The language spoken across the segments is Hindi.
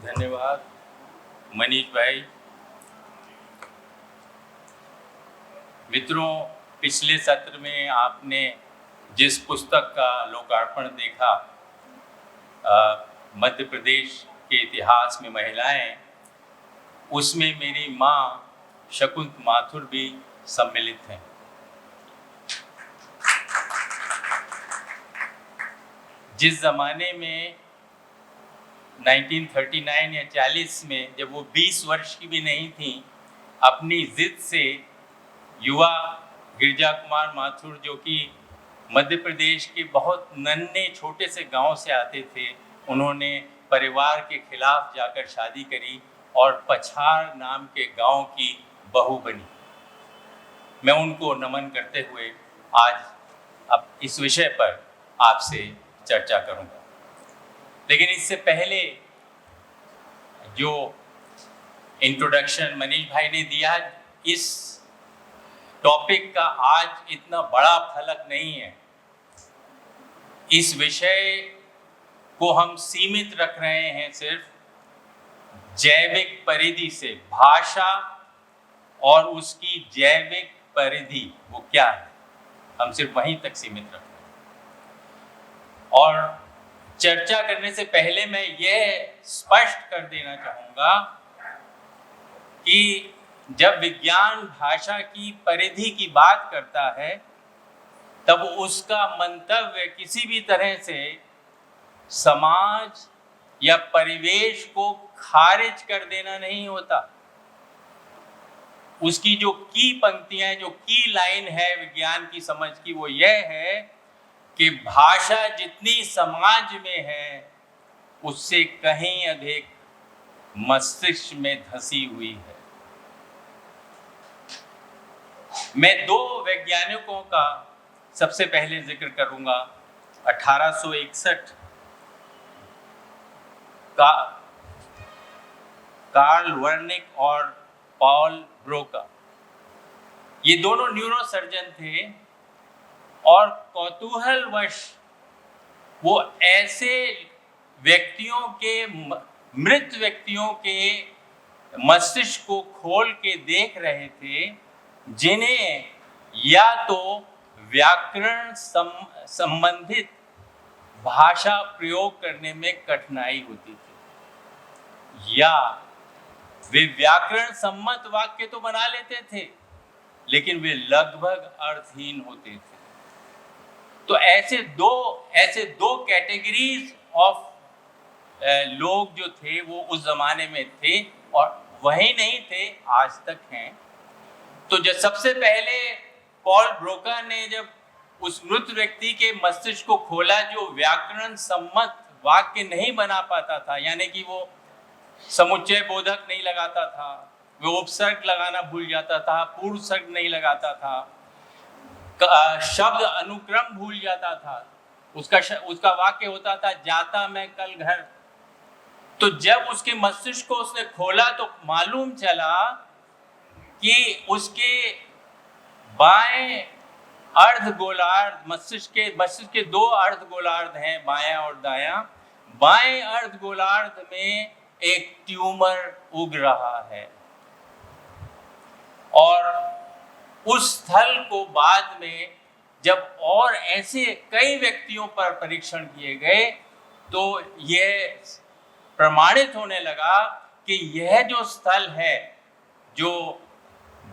धन्यवाद मनीष भाई। मित्रों, पिछले सत्र में आपने जिस पुस्तक का लोकार्पण देखा, मध्य प्रदेश के इतिहास में महिलाएं, उसमें मेरी माँ शकुंत माथुर भी सम्मिलित हैं। जिस ज़माने में 1939 या 40 में, जब वो 20 वर्ष की भी नहीं थी, अपनी जिद से युवा गिरजा कुमार माथुर, जो कि मध्य प्रदेश के बहुत नन्हे छोटे से गांव से आते थे, उन्होंने परिवार के खिलाफ जाकर शादी करी और पछाड़ नाम के गांव की बहू बनी। मैं उनको नमन करते हुए आज अब इस विषय पर आपसे चर्चा करूंगा। लेकिन इससे पहले जो इंट्रोडक्शन मनीष भाई ने दिया, इस टॉपिक का आज इतना बड़ा फलक नहीं है। इस विषय को हम सीमित रख रहे हैं सिर्फ जैविक परिधि से। भाषा और उसकी जैविक परिधि वो क्या है, हम सिर्फ वहीं तक सीमित रख रहे हैं। और चर्चा करने से पहले मैं यह स्पष्ट कर देना चाहूँगा कि जब विज्ञान भाषा की परिधि की बात करता है, तब उसका मंतव्य किसी भी तरह से समाज या परिवेश को खारिज कर देना नहीं होता। उसकी जो की पंक्तियां, जो की लाइन है विज्ञान की समझ की, वो यह है कि भाषा जितनी समाज में है, उससे कहीं अधिक मस्तिष्क में धसी हुई है। मैं दो वैज्ञानिकों का सबसे पहले जिक्र करूंगा। 1861 का कार्ल वर्निक और पॉल ब्रोका, ये दोनों न्यूरोसर्जन थे और कौतूहलवश वो ऐसे व्यक्तियों के, मृत व्यक्तियों के मस्तिष्क को खोल के देख रहे थे, जिन्हें या तो व्याकरण संबंधित भाषा प्रयोग करने में कठिनाई होती थी, या वे व्याकरण सम्मत वाक्य तो बना लेते थे, लेकिन वे लगभग अर्थहीन होते थे। तो ऐसे दो कैटेगरीज ऑफ लोग जो थे वो उस जमाने में थे, और वही नहीं थे, आज तक हैं। तो जब सबसे पहले पॉल ब्रोका ने जब उस मृत व्यक्ति के मस्तिष्क को खोला, जो व्याकरण सम्मत वाक्य नहीं बना पाता था, यानी कि वो समुच्चय बोधक नहीं लगाता था, वो उपसर्ग लगाना भूल जाता था, पूर्व सर्ग नहीं लगाता था, शब्द अनुक्रम भूल जाता था, उसका वाक्य होता था जाता मैं कल घर। तो जब उसके मस्तिष्क को उसने खोला तो मालूम चला कि उसके बाएं अर्धगोलार्ध, मस्तिष्क के दो अर्धगोलार्ध हैं, बायां और दायां। बाएं अर्धगोलार्ध में एक ट्यूमर उग रहा है, और उस स्थल को बाद में जब और ऐसे कई व्यक्तियों पर परीक्षण किए गए, तो यह प्रमाणित होने लगा कि यह जो स्थल है, जो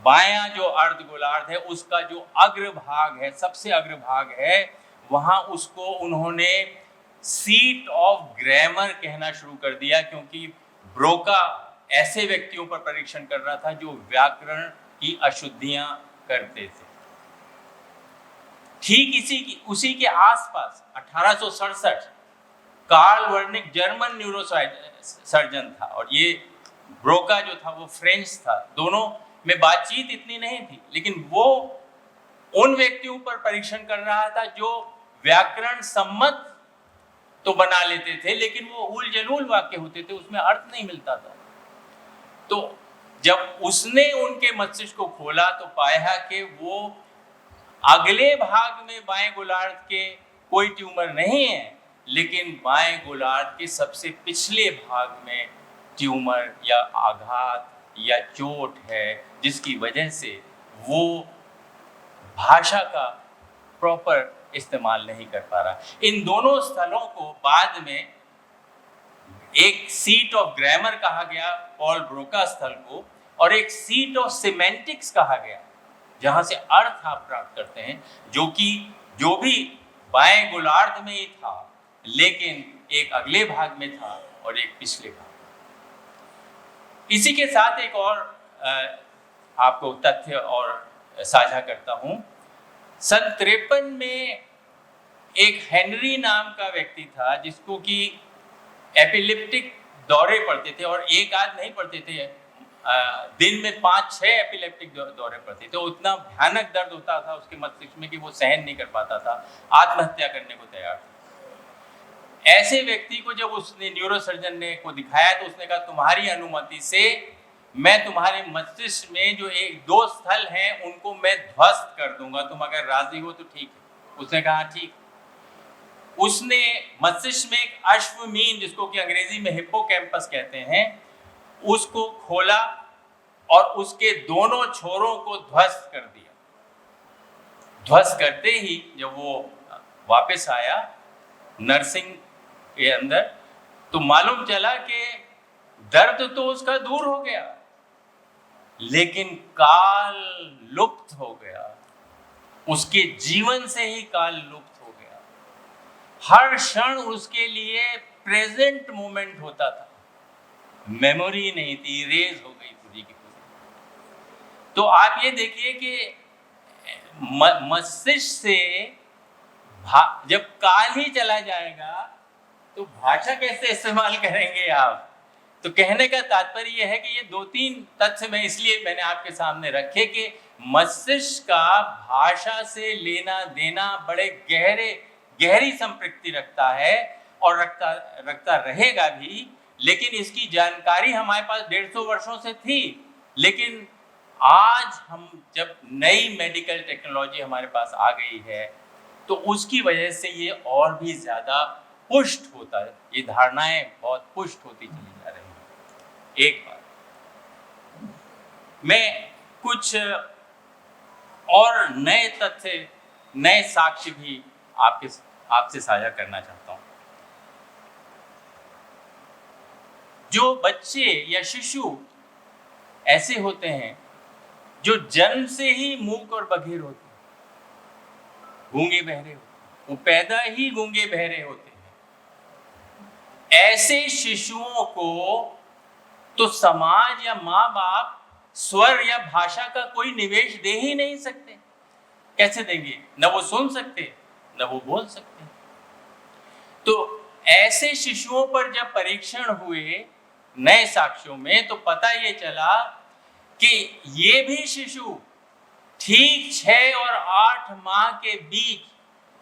बायां जो अर्धगोलार्ध है, उसका जो अग्रभाग है, सबसे अग्रभाग है, वहां उसको उन्होंने सीट ऑफ ग्रामर कहना शुरू कर दिया, क्योंकि ब्रोका ऐसे व्यक्तियों पर परीक्षण कर रहा था जो व्याकरण की अशुद्धियां करते थे। ठीक उसी के आसपास 1867 कार्ल वर्निक जर्मन न्यूरोसर्जन था, और ये ब्रोका जो था वो फ्रेंच था। दोनों में बातचीत इतनी नहीं थी, लेकिन वो उन व्यक्तियों पर परीक्षण कर रहा था जो व्याकरण सम्मत तो बना लेते थे, लेकिन वो उल जलूल वाक्य होते थे, उसमें अर्थ नहीं मिलता था। तो जब उसने उनके मस्तिष्क को खोला तो पाया कि वो अगले भाग में बाएं गोलार्ध के कोई ट्यूमर नहीं है, लेकिन बाएं गोलार्ध के सबसे पिछले भाग में ट्यूमर या आघात या चोट है जिसकी वजह से वो भाषा का प्रॉपर इस्तेमाल नहीं कर पा रहा। इन दोनों स्थलों को बाद में एक सीट ऑफ ग्रामर कहा गया, पॉल ब्रोका स्थल को, और एक सीट ऑफ सिमेंटिक्स कहा गया, जहां से अर्थ आप प्राप्त करते हैं, जो भी बाएं गोलार्ध में ही था, लेकिन एक अगले भाग में था और एक पिछले भाग में। इसी के साथ एक और आपको तथ्य और साझा करता हूं। सन 53 में एक हेनरी नाम का व्यक्ति था जिसको कि एपिलेप्टिक दौरे पड़ते थे, और एक आध नहीं पड़ते थे, दिन में 5-6 एपिलेप्टिक दौरे पड़ते थे। उतना भयानक दर्द होता था उसके मस्तिष्क में कि वो सहन नहीं कर पाता था, आत्महत्या करने को तैयार था। ऐसे व्यक्ति को जब उसने न्यूरोसर्जन ने को दिखाया तो उसने कहा, तुम्हारी अनुमति से मैं तुम्हारे मस्तिष्क में जो 1-2 स्थल हैं उनको मैं ध्वस्त कर दूंगा, तुम अगर राजी हो तो ठीक है। उसने कहा ठीक। उसने मस्तिष्क में एक अश्वमीन, जिसको कि अंग्रेजी में हिप्पोकैम्पस कहते हैं, उसको खोला और उसके दोनों छोरों को ध्वस्त कर दिया। ध्वस्त करते ही जब वो वापस आया नर्सिंग के अंदर, तो मालूम चला कि दर्द तो उसका दूर हो गया, लेकिन काल लुप्त हो गया। उसके जीवन से ही काल लुप्त हो गया। हर क्षण उसके लिए प्रेजेंट मोमेंट होता था, मेमोरी नहीं थी, इरेज हो गई पूरी की पूरी। तो आप ये देखिए कि मस्तिष्क से जब काल ही चला जाएगा तो भाषा कैसे इस्तेमाल करेंगे आप। तो कहने का तात्पर्य यह है कि ये 2-3 तथ्य मैं इसलिए मैंने आपके सामने रखे कि मस्तिष्क का भाषा से लेना देना बड़े गहरी संपृक्ति रखता है और रखता रहेगा भी। लेकिन इसकी जानकारी हमारे पास 150 वर्षों से थी, लेकिन आज हम जब नई मेडिकल टेक्नोलॉजी हमारे पास आ गई है तो उसकी वजह से ये और भी ज्यादा पुष्ट होता है, ये धारणाएं बहुत पुष्ट होती चली जा रही हैं। एक बार मैं कुछ और नए तथ्य, नए साक्ष्य भी आपसे साझा करना चाहता हूं। जो बच्चे या शिशु ऐसे होते हैं जो जन्म से ही मूक और बधिर होते हैं, गूंगे बहरे होते हैं, वो पैदा ही गूंगे बहरे होते हैं, ऐसे शिशुओं को तो समाज या माँ बाप स्वर या भाषा का कोई निवेश दे ही नहीं सकते। कैसे देंगे? न वो सुन सकते न वो बोल सकते। तो ऐसे शिशुओं पर जब परीक्षण हुए नए साक्ष्यों में, तो पता ये चला कि ये भी शिशु ठीक 6 और 8 माह के बीच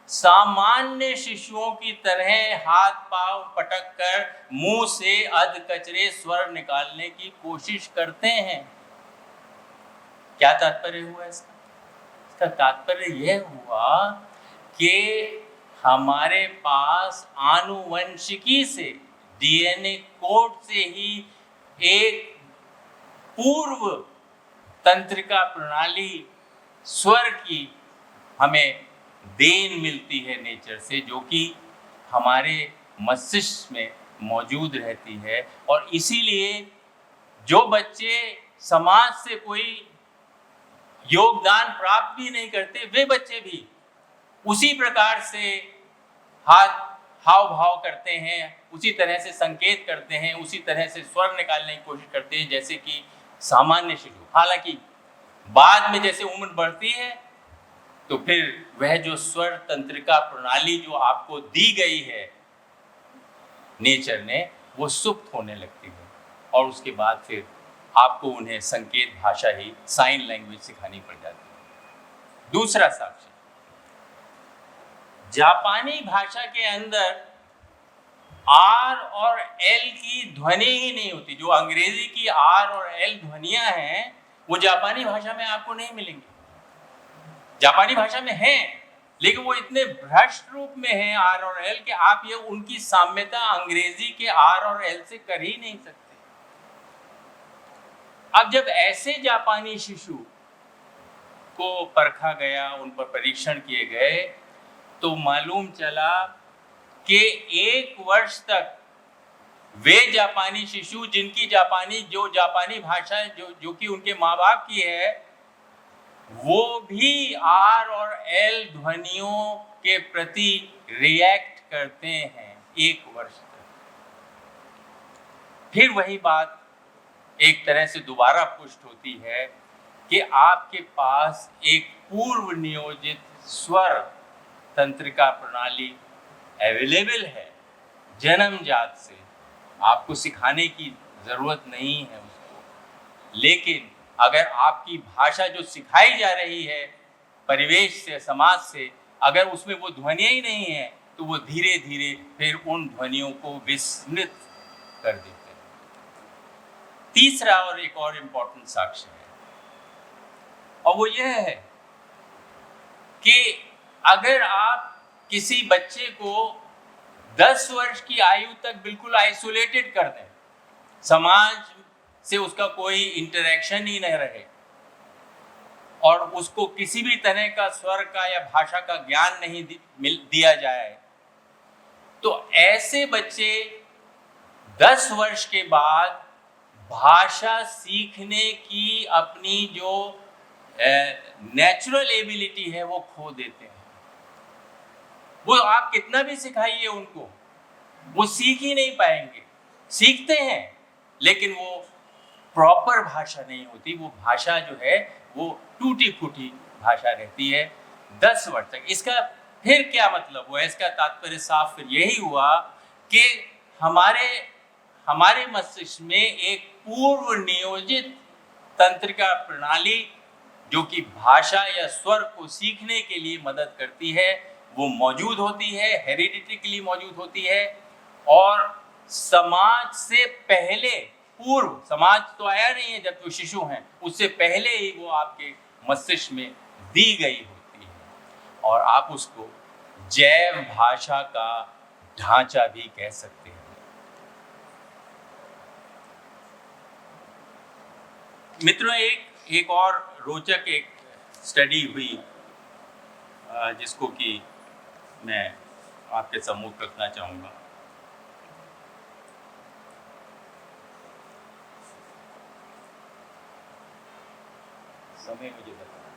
सामान्य शिशुओं की तरह हाथ पांव पटक कर मुंह से अध कचरे स्वर निकालने की कोशिश करते हैं। क्या तात्पर्य हुआ इसका? इसका तात्पर्य यह हुआ कि हमारे पास आनुवंशिकी से, डीएनए कोड से ही एक पूर्व तंत्रिका प्रणाली स्वर की हमें देन मिलती है नेचर से, जो कि हमारे मस्तिष्क में मौजूद रहती है। और इसीलिए जो बच्चे समाज से कोई योगदान प्राप्त भी नहीं करते, वे बच्चे भी उसी प्रकार से हाव भाव करते हैं, उसी तरह से संकेत करते हैं, उसी तरह से स्वर निकालने की कोशिश करते हैं जैसे कि सामान्य शिशु। हालांकि बाद में जैसे उम्र बढ़ती है तो फिर वह जो स्वर तंत्रिका प्रणाली जो आपको दी गई है नेचर ने, वो सुप्त होने लगती है, और उसके बाद फिर आपको उन्हें संकेत भाषा ही, साइन लैंग्वेज सिखानी पड़ जाती है। दूसरा साक्ष्य, जापानी भाषा के अंदर आर और एल की ध्वनि ही नहीं होती। जो अंग्रेजी की आर और एल ध्वनियां हैं वो जापानी भाषा में आपको नहीं मिलेंगी। जापानी भाषा में हैं, लेकिन वो इतने भ्रष्ट रूप में हैं आर और एल कि आप ये उनकी साम्यता अंग्रेजी के आर और एल से कर ही नहीं सकते। अब जब ऐसे जापानी शिशु को परखा गया, उन पर परीक्षण किए गए, तो मालूम चला कि 1 वर्ष तक वे जापानी शिशु जिनकी जापानी भाषा जो कि उनके माँ बाप की है, वो भी आर और एल ध्वनियों के प्रति रिएक्ट करते हैं 1 वर्ष तक। फिर वही बात एक तरह से दोबारा पुष्ट होती है कि आपके पास एक पूर्व नियोजित स्वर तंत्रिका प्रणाली अवेलेबल है जन्मजात से, आपको सिखाने की जरूरत नहीं है उसको। लेकिन अगर आपकी भाषा जो सिखाई जा रही है परिवेश से, समाज से, अगर उसमें वो ध्वनियाँ ही नहीं है, तो वो धीरे धीरे फिर उन ध्वनियों को विस्मृत कर देते हैं। तीसरा और एक और इम्पोर्टेंट साक्ष्य है, और वो यह है कि अगर आप किसी बच्चे को 10 वर्ष की आयु तक बिल्कुल आइसोलेटेड कर दें, समाज से उसका कोई इंटरेक्शन ही नहीं रहे, और उसको किसी भी तरह का स्वर का या भाषा का ज्ञान नहीं दिया जाए, तो ऐसे बच्चे 10 वर्ष के बाद भाषा सीखने की अपनी जो नेचुरल एबिलिटी है वो खो देते हैं। वो आप कितना भी सिखाइए उनको, वो सीख ही नहीं पाएंगे। सीखते हैं लेकिन वो प्रॉपर भाषा नहीं होती, वो भाषा जो है वो टूटी फूटी भाषा रहती है 10 वर्ष तक। इसका फिर क्या मतलब हुआ? इसका तात्पर्य साफ फिर यही हुआ कि हमारे मस्तिष्क में एक पूर्व नियोजित तंत्रिका प्रणाली जो कि भाषा या स्वर को सीखने के लिए मदद करती है, वो मौजूद होती है, हेरिडिटिकली मौजूद होती है, और समाज से पहले, पूर्व समाज तो आया नहीं है जब वो शिशु हैं, उससे पहले ही वो आपके मस्तिष्क में दी गई होती है, और आप उसको जैव भाषा का ढांचा भी कह सकते हैं। मित्रों, एक और रोचक एक स्टडी हुई जिसको कि मैं आपके सम्मुख रखना चाहूँगा। समय मुझे बताना।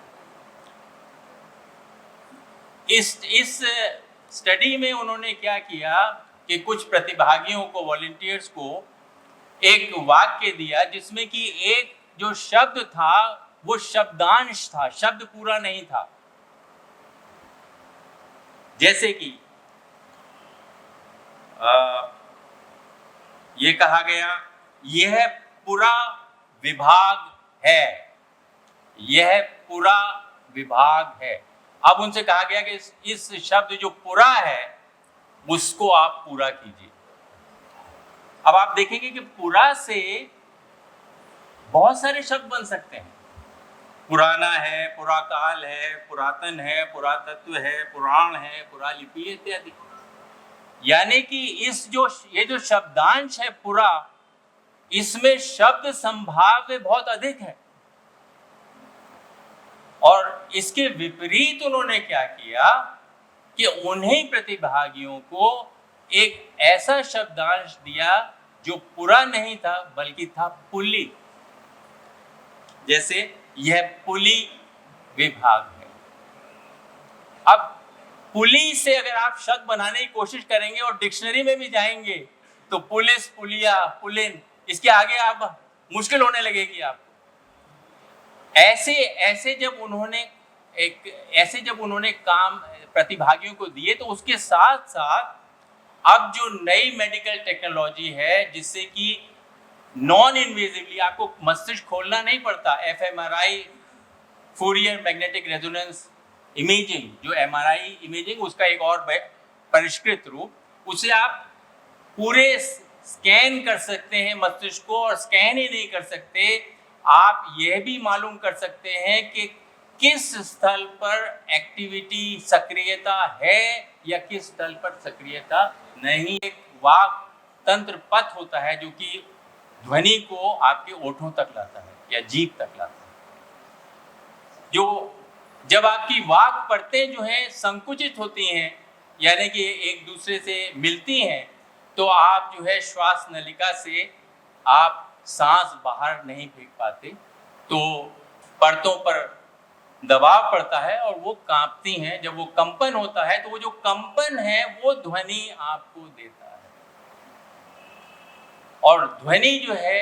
इस स्टडी में उन्होंने क्या किया कि कुछ प्रतिभागियों को, वॉलंटियर्स को एक वाक्य दिया जिसमें कि एक जो शब्द था वो शब्दांश था, शब्द पूरा नहीं था। जैसे कि ये कहा गया, यह पूरा विभाग है, यह पूरा विभाग है। अब उनसे कहा गया कि इस शब्द जो पूरा है उसको आप पूरा कीजिए। अब आप देखेंगे कि पूरा से बहुत सारे शब्द बन सकते हैं। पुराना है, पुराकाल है, पुरातन है, पुरातत्व है, पुराण है, पुरालिपि इत्यादि। यानी कि ये जो शब्दांश है पूरा, इसमें शब्द संभाव्य बहुत अधिक है। और इसके विपरीत उन्होंने क्या किया कि उन्हीं प्रतिभागियों को एक ऐसा शब्दांश दिया जो पूरा नहीं था बल्कि था पुली। जैसे यह पुली विभाग है। अब पुली से अगर आप शब्द बनाने की कोशिश करेंगे और डिक्शनरी में भी जाएंगे तो पुलिस, पुलिया, पुलिन, इसके आगे आप मुश्किल होने लगेगी आपको। ऐसे जब उन्होंने काम प्रतिभागियों को दिए, तो उसके साथ साथ अब जो नई मेडिकल टेक्नोलॉजी है जिससे कि नॉन इन्वेजिवली आपको मस्तिष्क खोलना नहीं पड़ता, fMRI, Fourier magnetic resonance imaging, जो एमआरआई इमेजिंग उसका एक और परिष्कृत रूप, उसे आप पूरे स्कैन कर सकते हैं मस्तिष्क को। और स्कैन ही नहीं कर सकते, आप यह भी मालूम कर सकते हैं कि किस स्थल पर एक्टिविटी, सक्रियता है या किस स्थल पर सक्रियता नहीं। एक वाक तंत्र पथ होता है जो कि ध्वनि को आपके ओठों तक लाता है। या जीभ तक लाता है। जो जब आपकी वाक परतें जो हैं संकुचित होती हैं, यानी कि एक दूसरे से मिलती हैं, तो आप जो है श्वास नलिका से आप सांस बाहर नहीं फेंक पाते, तो परतों पर दबाव पड़ता है और वो कांपती हैं। जब वो कंपन होता है तो वो जो कंपन है वो ध्वनि आपको देता है। और ध्वनि जो है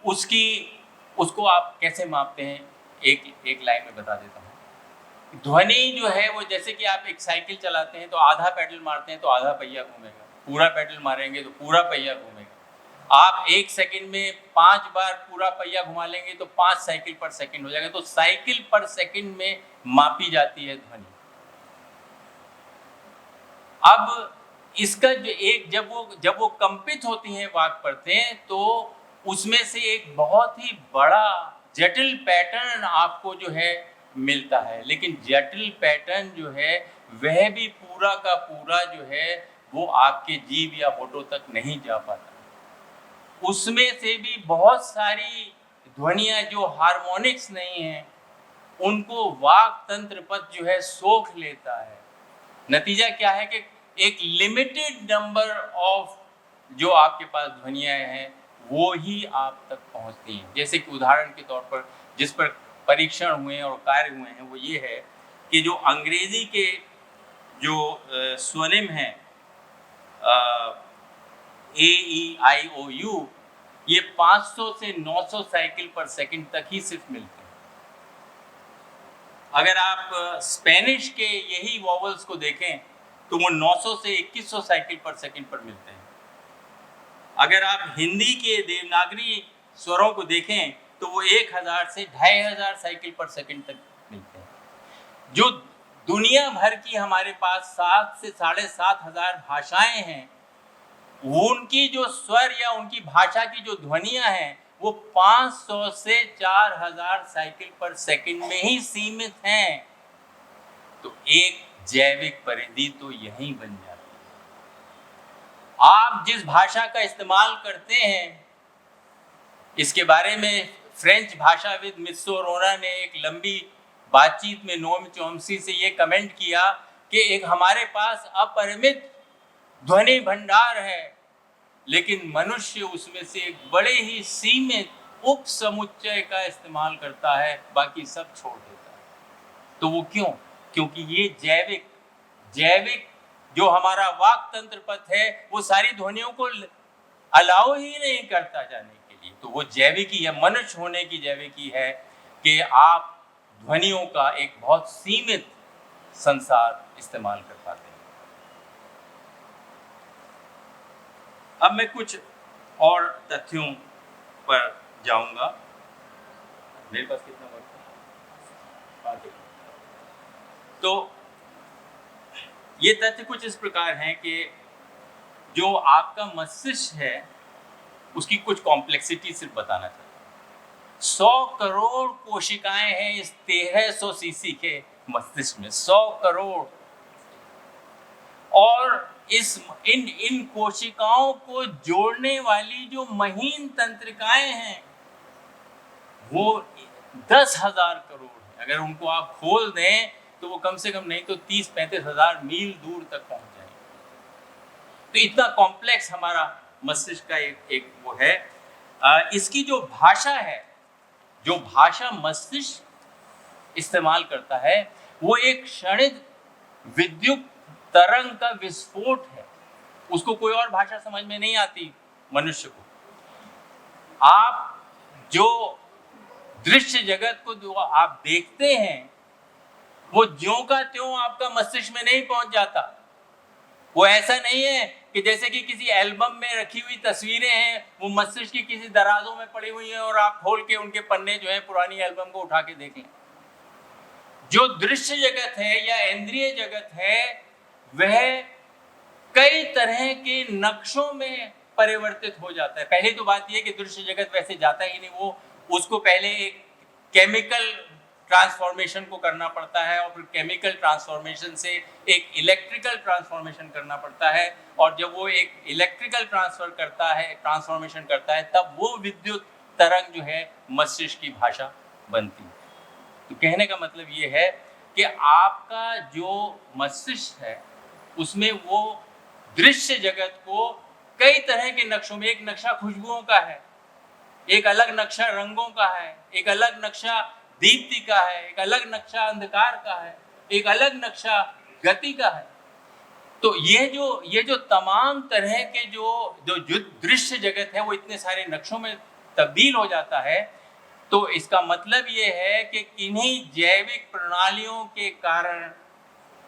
उसको आप कैसे मापते हैं, एक लाइन में बता देता हूँ। ध्वनि जो है वो जैसे कि आप एक साइकिल चलाते हैं तो आधा पेडल मारते हैं तो आधा पहिया घूमेगा, पूरा पेडल मारेंगे तो पूरा पहिया घूमेगा। आप 1 सेकंड में 5 बार पूरा पहिया घुमा लेंगे तो 5 साइकिल पर सेकंड हो जाएगा। तो साइकिल पर सेकंड में मापी जाती है ध्वनि। अब इसका जो एक जब वो कंपित होती हैं वाक् परतें, तो उसमें से एक बहुत ही बड़ा जटिल पैटर्न आपको जो है मिलता है। लेकिन जटिल पैटर्न जो है वह भी पूरा का पूरा जो है वो आपके जीभ या होठों तक नहीं जा पाता। उसमें से भी बहुत सारी ध्वनियाँ जो हार्मोनिक्स नहीं हैं, उनको वाक् तंत्र पद जो है सोख लेता है। नतीजा क्या है कि एक लिमिटेड नंबर ऑफ जो आपके पास ध्वनियाँ हैं वो ही आप तक पहुँचती हैं। जैसे कि उदाहरण के तौर पर जिस पर परीक्षण हुए और कार्य हुए हैं वो ये है कि जो अंग्रेजी के जो स्वनिम हैं ए ई आई ओ यू, ये 500 से 900 साइकिल पर सेकंड तक ही सिर्फ मिलते हैं। अगर आप स्पेनिश के यही वॉवल्स को देखें तो वो 900 से 2100 साइकिल पर सेकंड पर मिलते हैं। अगर आप हिंदी के देवनागरी स्वरों को देखें तो वो 1000 से 2500 साइकिल पर सेकंड तक मिलते हैं। जो दुनिया भर की हमारे पास 7 से 7500 भाषाएं हैं, उनकी जो स्वर या उनकी भाषा की जो ध्वनियां हैं वो 500 से 4000 साइकिल पर सेकंड में ही सीमित हैं। तो एक जैविक परिधि तो यहीं बन जाती है। आप जिस भाषा का इस्तेमाल करते हैं, इसके बारे में फ्रेंच भाषाविद मित्सो रोना ने एक लंबी बातचीत में नोम चोम्स्की से ये कमेंट किया कि एक हमारे पास अपरिमित ध्वनि भंडार है, लेकिन मनुष्य उसमें से एक बड़े ही सीमित उप समुच्चय का इस्तेमाल करता है, बाकी सब छोड़ देता है। तो वो क्यों? क्योंकि ये जैविक जो हमारा वाक् तंत्र पथ है वो सारी ध्वनियों को अलाउ ही नहीं करता जाने के लिए। तो वो जैविकी है, मनुष्य होने की जैविकी है कि आप ध्वनियों का एक बहुत सीमित संसार इस्तेमाल कर पाते हैं। अब मैं कुछ और तथ्यों पर जाऊंगा। मेरे पास कितना वक्त है? तो ये तथ्य कुछ इस प्रकार हैं कि जो आपका मस्तिष्क है उसकी कुछ कॉम्प्लेक्सिटी सिर्फ बताना चाहता हूँ। 100 करोड़ कोशिकाएं हैं इस 1300 सीसी के मस्तिष्क में, 100 करोड़। और इन कोशिकाओं को जोड़ने वाली जो महीन तंत्रिकाएं हैं वो 10,000 करोड़ है। अगर उनको आप खोल दें तो वो कम से कम नहीं तो 30-35 हजार मील दूर तक पहुंच जाएंगे। तो इतना कॉम्प्लेक्स हमारा मस्तिष्क का एक वो है। इसकी जो भाषा है, जो भाषा मस्तिष्क इस्तेमाल करता है, वो एक क्षणिक विद्युत तरंग का विस्फोट है। उसको कोई और भाषा समझ में नहीं आती मनुष्य को। आप जो दृश्य जगत को जो आप देखते हैं वो ज्यों का त्यों आपका मस्तिष्क में नहीं पहुंच जाता। वो ऐसा नहीं है कि जैसे कि किसी एल्बम में रखी हुई तस्वीरें हैं, वो मस्तिष्क की किसी दराजों में पड़ी हुई हैं और आप खोल के उनके पन्ने जो है पुरानी एल्बम को उठा के देख लें। जो दृश्य जगत है या इंद्रिय जगत है वह कई तरह के नक्शों में परिवर्तित हो जाता है। पहली तो बात यह कि दृश्य जगत वैसे जाता ही नहीं, वो उसको पहले एक केमिकल ट्रांसफॉर्मेशन को करना पड़ता है और फिर केमिकल ट्रांसफॉर्मेशन से एक इलेक्ट्रिकल ट्रांसफॉर्मेशन करना पड़ता है, और जब वो एक इलेक्ट्रिकल ट्रांसफॉर्मेशन करता है तब वो विद्युत तरंग जो है मस्तिष्क की भाषा बनती है। तो कहने का मतलब ये है कि आपका जो मस्तिष्क है उसमें वो दृश्य जगत को कई तरह के नक्शों में, एक नक्शा खुशबुओं का है, एक अलग नक्शा रंगों का है, एक अलग नक्शा दीप्ति का है, एक अलग नक्शा अंधकार का है, एक अलग नक्शा गति का है। तो ये जो तमाम तरह के जो दृश्य जगत है वो इतने सारे नक्शों में तब्दील हो जाता है। तो इसका मतलब ये है कि किन्हीं जैविक प्रणालियों के कारण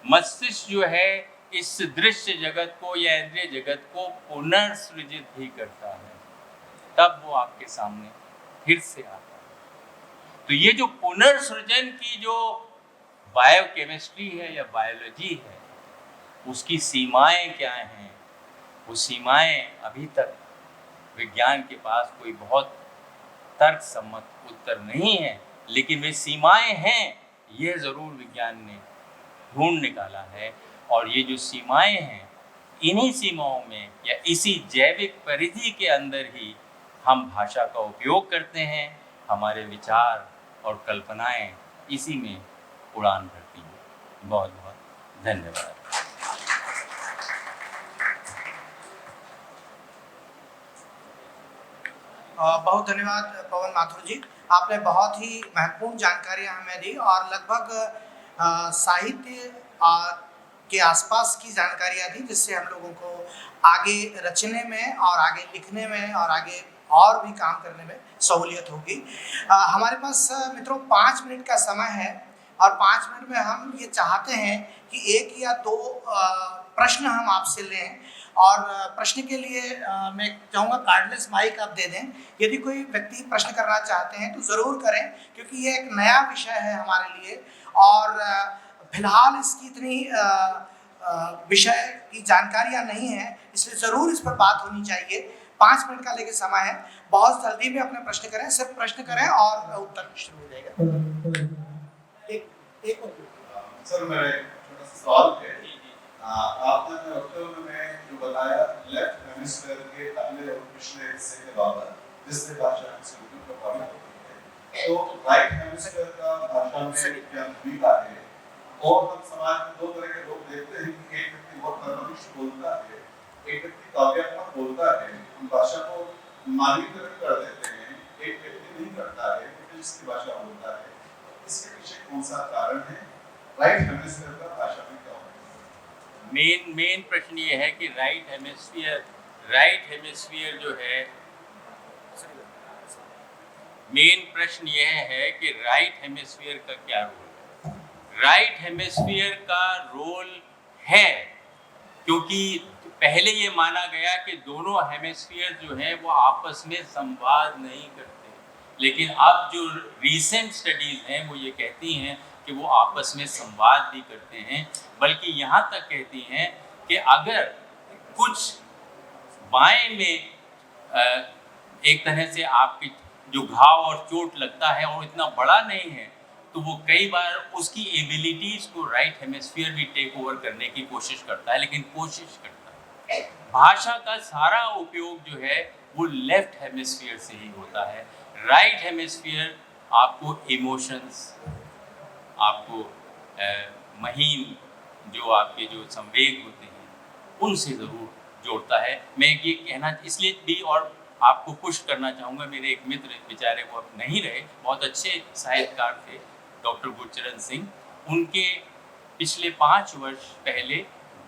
मस्तिष्क जो है इस दृश्य जगत को या इंद्रिय जगत को पुनर्सृजित भी करता है, तब वो आपके सामने फिर से आता है। तो ये जो पुनर्सृजन की जो बायोकेमिस्ट्री है या बायोलॉजी है, उसकी सीमाएं क्या हैं? वो सीमाएं अभी तक विज्ञान के पास कोई बहुत तर्क सम्मत उत्तर नहीं है, लेकिन वे सीमाएं हैं, यह ज़रूर विज्ञान ने ढूंढ निकाला है। और ये जो सीमाएं हैं, इन्हीं सीमाओं में या इसी जैविक परिधि के अंदर ही हम भाषा का उपयोग करते हैं। हमारे विचार और कल्पनाएं इसी में उड़ान भरती हैं। बहुत बहुत धन्यवाद। बहुत धन्यवाद पवन माथुर जी, आपने बहुत ही महत्वपूर्ण जानकारियां हमें दी और लगभग साहित्य के आसपास की जानकारियां दी, जिससे हम लोगों को आगे रचने में और आगे लिखने में और आगे और भी काम करने में सहूलियत होगी। हमारे पास मित्रों 5 मिनट का समय है और 5 मिनट में हम ये चाहते हैं कि 1 या 2 प्रश्न हम आपसे लें। और प्रश्न के लिए मैं चाहूँगा कार्डलेस माइक आप दे दें। यदि कोई व्यक्ति प्रश्न करना चाहते हैं तो ज़रूर करें, क्योंकि ये एक नया विषय है हमारे लिए और फिलहाल इसकी इतनी विषय की जानकारियाँ नहीं हैं, इसलिए ज़रूर इस पर बात होनी चाहिए। 5 मिनट का लेके समय है, बहुत जल्दी में अपने प्रश्न करें, सिर्फ प्रश्न करें और उत्तर शुरू हो जाएगा। सर मेरा एक छोटा सा सवाल है। आपने अपने वक्तव्य में जो बताया लेफ्ट हेमिस्फीयर के अगले और पिछले हिस्से के बाबत, जिससे भाषा की स्मृति प्रभावित होती है, तो राइट हेमिस्फीयर का भाषा में क्या भूमिका है? और हम समाज में 2 तरह के लोग देखते हैं कि एक व्यक्ति बहुत कर्मनिष्ठ बोलता है, एक व्यक्ति काव्यात्मक बोलता है, हम भाषा को मानवीकरण कर देते हैं, एक व्यक्ति नहीं करता है, जिसकी भाषा बोलता है। इसके पीछे कौन सा कारण है? राइट हेमिस्फीयर का भाषा में क्या होता है? मेन प्रश्न ये है कि राइट हेमिस्फीयर जो है, मेन प्रश्न यह है कि राइट हेमिस्फीयर का क्या रोल है। राइट हेमिस्फीयर का रोल है क्योंकि पहले ये माना गया कि दोनों हेमिस्फीयर जो है वो आपस में संवाद नहीं करते, लेकिन अब जो रीसेंट स्टडीज़ हैं वो ये कहती हैं कि वो आपस में संवाद भी करते हैं, बल्कि यहाँ तक कहती हैं कि अगर कुछ बाएं में एक तरह से आपकी जो घाव और चोट लगता है और इतना बड़ा नहीं है, तो वो कई बार उसकी एबिलिटीज़ को राइट हेमिस्फीयर भी टेक ओवर करने की कोशिश करता है, लेकिन कोशिश करता है। भाषा का सारा उपयोग जो है वो लेफ्ट हेमिस्फीयर से ही होता है। राइट हेमिस्फीयर आपको इमोशंस, आपको महीन जो आपके जो संवेग होते हैं उनसे ज़रूर जोड़ता है। मैं ये कहना इसलिए भी और आपको पुश करना चाहूँगा, मेरे एक मित्र बेचारे वो अब नहीं रहे, बहुत अच्छे साहित्यकार थे, डॉक्टर गुरचरण सिंह। उनके पिछले 5 वर्ष पहले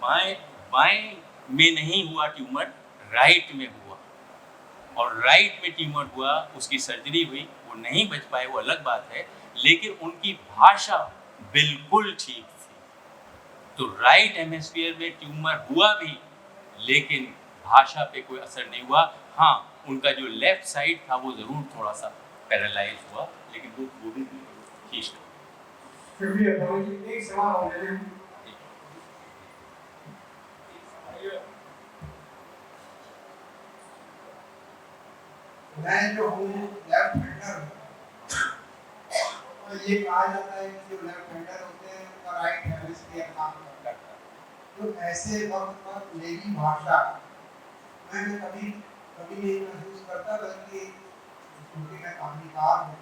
बाएं में नहीं हुआ ट्यूमर, राइट में हुआ, और राइट में ट्यूमर हुआ, उसकी सर्जरी हुई, वो नहीं बच पाए, वो अलग बात है, लेकिन उनकी भाषा बिल्कुल ठीक थी। तो राइट हेमिस्फीयर में ट्यूमर हुआ भी, लेकिन भाषा पे कोई असर नहीं हुआ। हाँ, उनका जो लेफ्ट साइड था वो ज़रूर थोड़ा सा पैरालाइज हुआ, लेकिन वो भी ठीक है। मैं जो हूँ लेफ्ट हैंडर हूँ, तो ये कहा जाता है कि जो लेफ्ट हैंडर होते हैं उनका राइट हेमिस्फीयर काम करता है। तो ऐसे वक्त पर मेरी भाषा मैं कभी नहीं महसूस करता, बल्कि क्योंकि मैं कहानीकार हूँ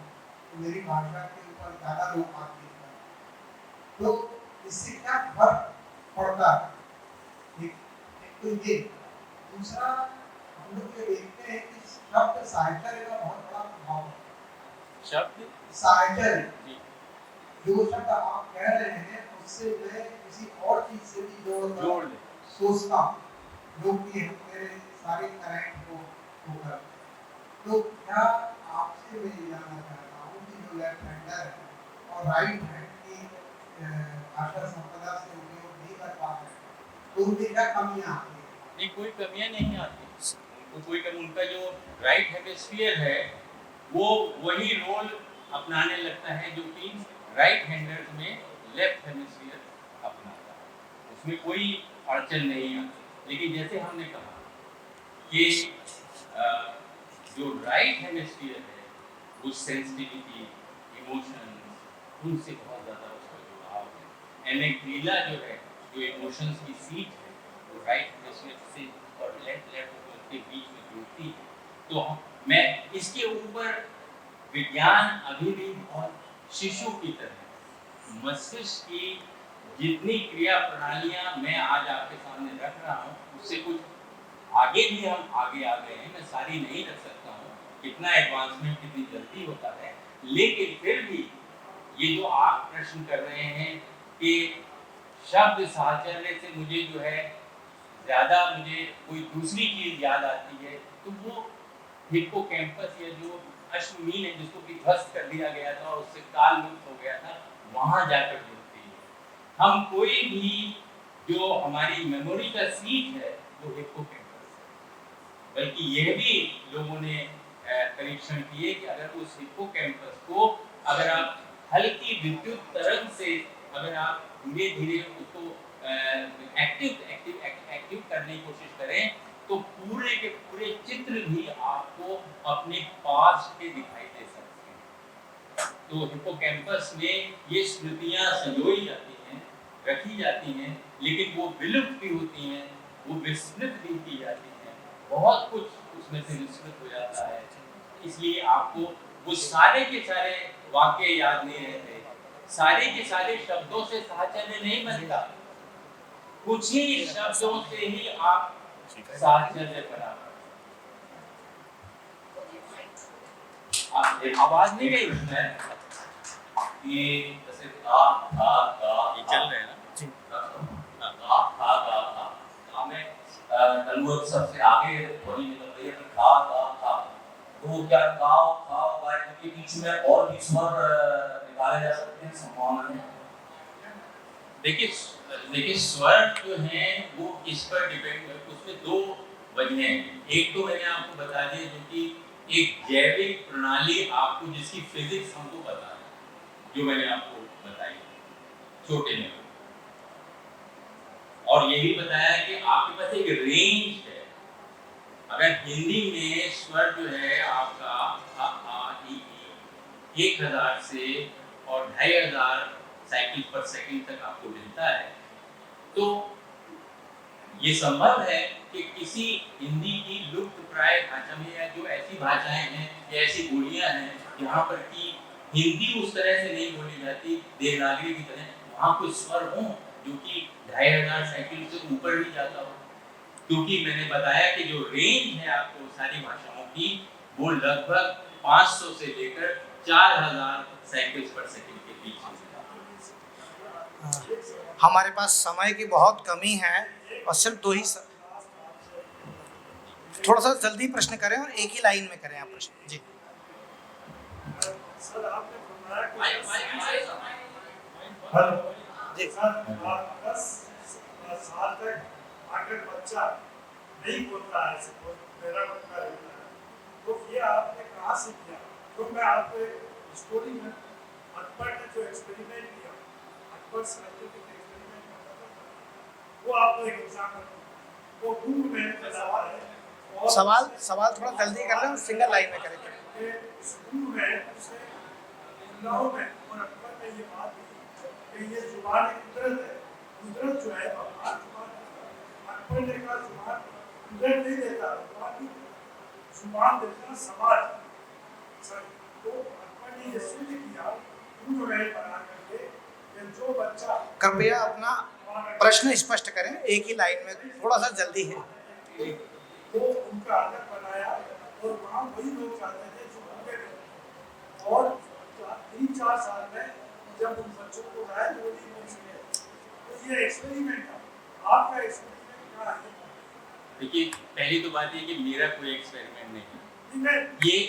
तो मेरी भाषा के ऊपर ज़्यादा लोग बातचीत करते हैं, तो इससे क्या फर्क पड़ता है? एक तो ये, दूसरा हम लोग ये देखते हैं कि शब्द साहित्य का बहुत बड़ा प्रभाव है। शब्द साहित्य जी जो शब्द आप कह रहे हैं उससे मैं किसी और चीज से भी जोड़ ले सोचता हूँ जो कि मेरे सारे करंट को होकर, तो क्या आपसे मैं ये जानना चाहता हूँ कि जो लेफ्ट हैंडर है और राइट हैंड की भाषा संपदा से उपयोग नहीं कर पा रहे हैं तो उनमें क्या कमियां आती हैं? नहीं, कोई कमियां नहीं आती उनको, कोई कमी, उनका जो राइट हेमिस्फीयर है वो वही रोल अपनाने लगता है जो कि राइट हैंडर्स में लेफ्ट हेमिस्फीयर अपनाता है, उसमें कोई अड़चन नहीं आती। लेकिन जैसे हमने कहा कि जो राइट हेमिस्फीयर है वो सेंसिटिविटी, इमोशंस, उनसे बहुत ज़्यादा उसका जुड़ाव है। एनेक्विला जो है, जो इमोशंस की सीट है, वो राइट हेमिस्फीयर से और लेफ्ट हेमिस्फीयर के बीच में जुड़ती है। तो मैं इसके ऊपर विज्ञान अभी भी बहुत शिशु की तरह, मस्तिष्क की जितनी क्रिया प्रणालियां मैं आज आपके सामने रख रहा हूँ उससे कुछ आगे भी हम आगे आ गए हैं, मैं सारी नहीं रख सकता हूँ, कितना एडवांसमेंट कितनी जल्दी होता है। लेकिन फिर भी ये जो आप प्रश्न कर रहे हैं कि शब्द साहचर्य से मुझे जो है ज़्यादा मुझे कोई दूसरी चीज़ याद आती है, तो वो हिप्पोकैम्पस या जो अश्वमीन है जिसको कि ध्वस्त कर दिया गया था और उससे काल मुक्त हो गया था, वहाँ जाकर जुड़ती है। हम कोई भी जो हमारी मेमोरी का सीट है वो हिप्पोकैम्पस है। बल्कि यह भी लोगों ने परीक्षण किए कि अगर उस हिप्पोकैम्पस को अगर आप हल्की विद्युत तरंग से अगर आप धीरे धीरे उसको एक्टिव करने की कोशिश करें तो पूरे के पूरे चित्र भी आपको अपने पास्ट के दिखाई दे सकते हैं। तो हिप्पोकैम्पस में ये स्मृतियां संजोई जाती हैं, रखी जाती हैं, लेकिन वो विलुप्त भी होती हैं, वो विस्मृत भी की जाती हैं, बहुत कुछ उसमें से विस्मृत हो जाता है। इसलिए आपको वो सारे के सारे वाक्य याद नहीं रहते, सारे के सारे शब्दों से साहचर्य नहीं बनता, कुछ ही शब्दों से ही आप साहचर्य बना। आवाज नहीं गई उसमें ये जैसे आ था ये चल रहे हैं ना जी में तलमुद सबसे आगे ध्वनि निकल रही है कि था, तो क्या गाँव था गाय के बीच में और भी स्वर निकाले जा सकते हैं, संभावना है? देखिए स्वर जो है वो इस पर डिपेंड है, उसमें दो वजह हैं। एक तो मैंने आपको बता दिया जो कि एक जैविक प्रणाली आपको जिसकी फिजिक्स हमको पता है, जो मैंने आपको बताई छोटे में, और ये भी बताया कि आपके पास एक रेंज है। अगर हिंदी में स्वर जो है आपका आ, आ, ई, 1000 से और 2500 साइकिल पर सेकंड तक आपको मिलता है, तो ये संभव है कि किसी हिंदी की लुप्त प्राय भाषा में या जो ऐसी भाषाएं हैं या ऐसी बोलियां हैं यहाँ पर कि हिंदी उस तरह से नहीं बोली जाती देवनागरी की तरह, वहाँ कुछ स्वर हो जो कि 2500 साइकिल से ऊपर भी जाता हो। क्योंकि मैंने बताया कि जो रेंज है आपको सारी भाषाओं की वो लगभग 500 से लेकर 4000 साइकिल पर सेकंड के बीच में। हमारे पास समय की बहुत कमी है और सिर्फ दो ही थोड़ा सा जल्दी प्रश्न करें और एक ही लाइन में करें आप प्रश्न। जी सर आपने फरमाया कि जी सर 10 साल तक अगर बच्चा नहीं बोलता है, मेरा बच्चा रहता है, तो ये आपने कहाँ से किया? तो मैं आपको एक स्टोरी में अकबर ने जो एक्सपेरिमेंट किया, अकबर साइंटिफिक एक्सपेरिमेंट वो आपको एक एग्जाम्पल, वो दूर में सवाल है और सवाल थोड़ा जल्दी कर लें और सिंगल लाइन में करें। स्कूल में उसे लखनऊ में और अकबर ने ये बात की कि ये जुबान एक कुदरत है, कुदरत जो है भगवान जुबान है। अकबर ने कहा जुबान कुदरत नहीं देता, जुबान देता समाज। सर तो महात्मा ने ये सिद्ध किया उनको नहीं बना करके कि जो बच्चा कृपया अपना प्रश्न स्पष्ट करें, एक ही लाइन में, थोड़ा सा जल्दी है। तो उनका अलग बनाया और वहाँ वही लोग चाहते थे जो भूखे थे और 3-4 साल में जब उन बच्चों को लाए तो वो नहीं सके। तो ये एक्सपेरिमेंट था, आपका एक्सपेरिमेंट क्या है? देखिए, पहली तो बात ये कि मेरा कोई एक्सपेरिमेंट नहीं है। नहीं,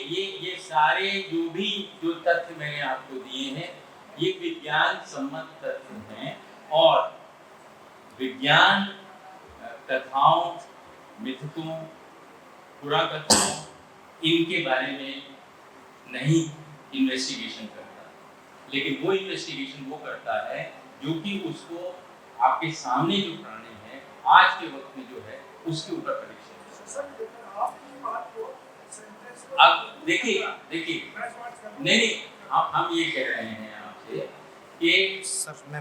ये सारे जो तथ्य मैंने आपको दिए हैं, ये विज्ञान सम्मत तथ्य हैं और विज्ञान कथाओं, मिथकों, पुराकथाओं इनके बारे में नहीं इन्वेस्टिगेशन करता, लेकिन वो इन्वेस्टिगेशन वो करता है जो कि उसको आपके सामने जो प्राणी है आज के वक्त में जो है उसके ऊपर परीक्षण। सर लेकिन आपकी बात को सेंटेंस अब देखिए नहीं हम ये कह रहे हैं आपसे कि सर मैं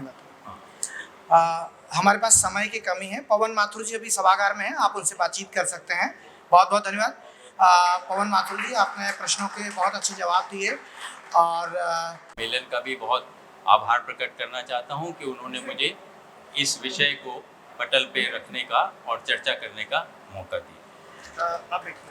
हमारे पास समय की कमी है। पवन माथुर जी अभी सभागार में हैं, आप उनसे बातचीत कर सकते हैं। बहुत बहुत धन्यवाद। पवन माथुर जी, आपने प्रश्नों के बहुत अच्छे जवाब दिए और मेलन का भी बहुत आभार प्रकट करना चाहता हूं कि उन्होंने मुझे इस विषय को पटल पे रखने का और चर्चा करने का मौका दिया। आप देखिए